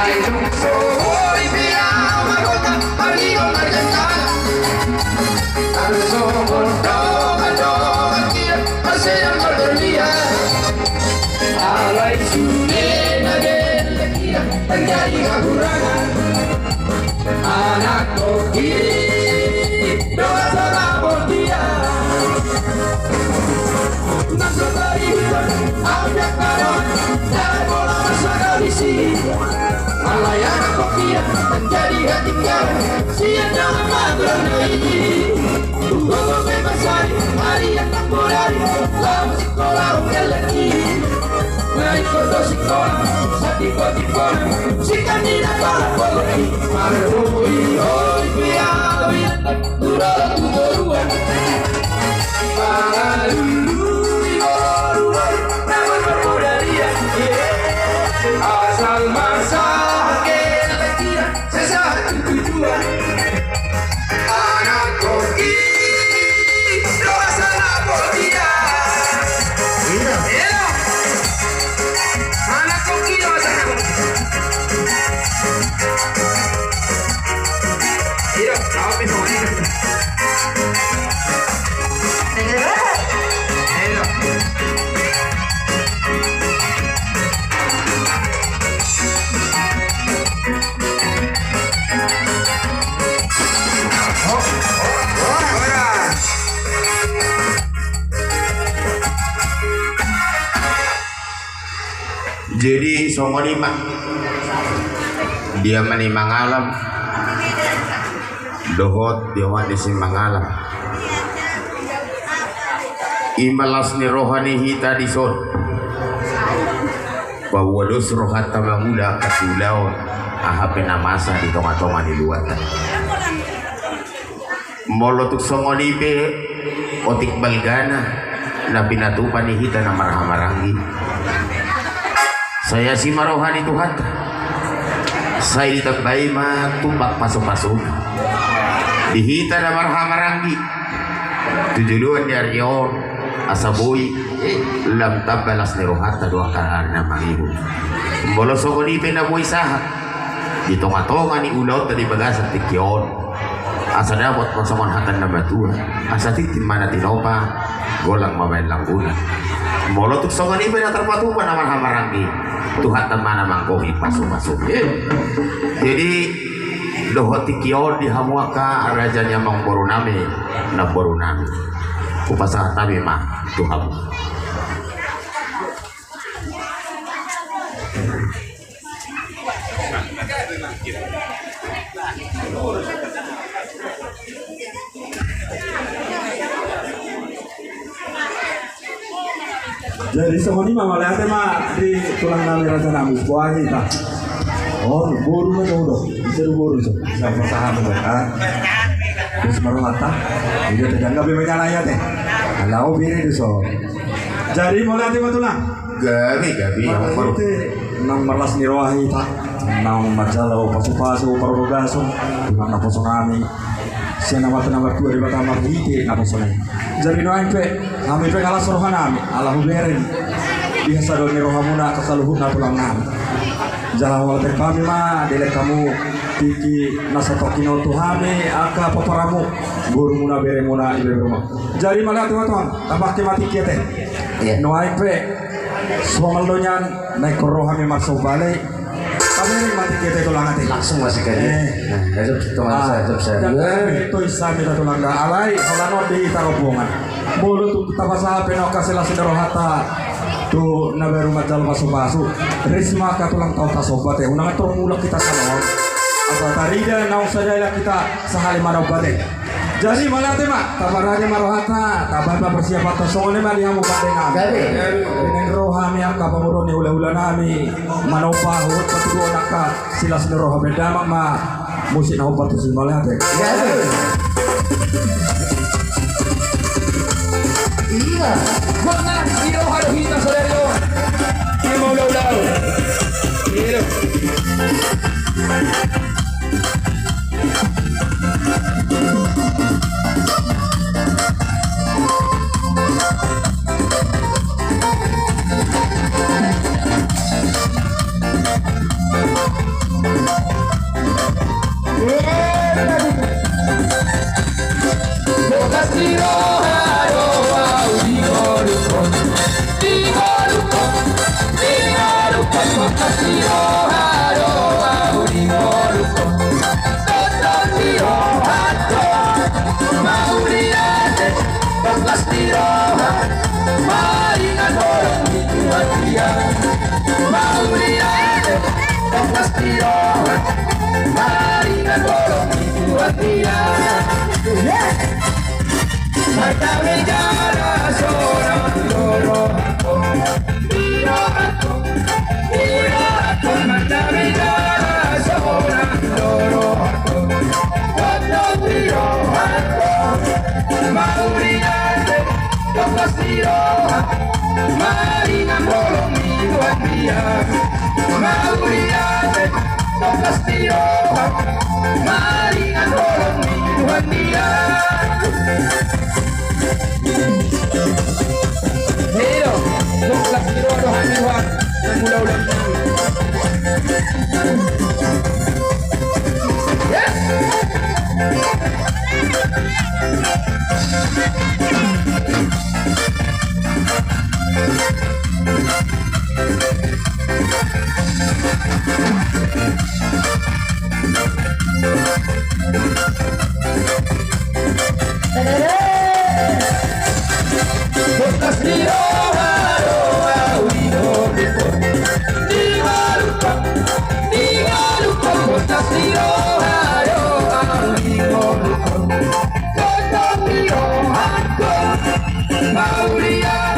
Ay lukso hoy pinamagota Paligo magandang Ang sobrang tiyak Kasi ang mardorlia Alay sunin na din Lakiyak Tangyari kagurangan Anak ko doa sa labor dia Nagsabarihan ang yakaron Dahil bola masa kalisi Malayan ko kiyak Menjadi hati kau Siya dalam magelang ini Tunggu bebasari Hari yang temporari Lama sekolah lagi Naik kodo sekolah Satipo-tipo Sikan tidak kalah boleh Marui Hoi biar Wiatak Turun-turun Mengalui Orang Namun bermuda dia Asal masa Kira-kira Sesatu tujuan Anak koki Doa salah dia Iya Anak koki doa salah Iya Apa itu Jadi songo lima dia menimang alam dohot dia wadi simang alam imalas ni rohani hita di son bahwa dos rohat tamanguda kasilaw ahapin namasa di tonga-tonga di luar molotuk songo libe otik balgana na pinatupan ni hita na marahamarangi saya si marohani Tuhan saya ditagbay matumbak pasok-pasok dihita na marahamarangi tujuluan ni Aryon asaboy lam tabalas ni rohata dua karaan na mahihon moloso ko ni pinaboy sahat dito nga tonga ni ulaw tadi bagasat tikyon asa dapat pagsamanhatan na batuan asa titin mana tinopa golang mabayan lang una molotok sa kanipin na terpatupan naman hamarangi Tuhan teman namang kohi pasok-pasok jadi dohot tikyon di hamuaka rajanya mang borunami na borunami upasa tabi mah Tuhan jadi semua ini mama lihat mah di tulang nami raja namu buah kita oh buru mah tuh dong bisa buru tuh sama sahabat kan terus merata dia tidak nggak bisa nanya teh kalau biri itu so jadi mau lihat mah tulang gabi yang baru nang merlas nirwahi tak nang majalah pasu-pasu parogaso nang naposonami siya nama dua di batang hiti naposonami jadi no ampe kami pe kalah suruhan nami Allah berin biasa do rohamuna kesaluhuna tulang nami jalan wal kami mah dele kamu tiki nasatokino tuhami aka paparamu guru muna bere muna ibe rumah jadi malah tuan tambah mati kieu teh no ampe suamaldonya naik rohami masuk balik kami ini mati kita tulang hati langsung masih kayak itu saya itu Islam kita tulang gak alai kalau di tarobongan bolu tuh kita pasal penoka selasi rohata tuh nabe rumah jalan masuk risma ka tulang tau tasobat ya unang itu mulak kita sanon apa tarida nau saja kita sehari manobat jadi malah tema tabarane marohata tababa persiapan tasone mah dia mau padengan dengan rohami aka pamurone hula-hula nami manopa hut patudo naka silas roha bedama ma musik na obat tuh malah teh iya jangan video hado hita saudara ini mau ulau iya Hero, Douglas Tiro Hamiluan ng Mulaw-Law TV. Yes! Douglas Tiro Mauriate,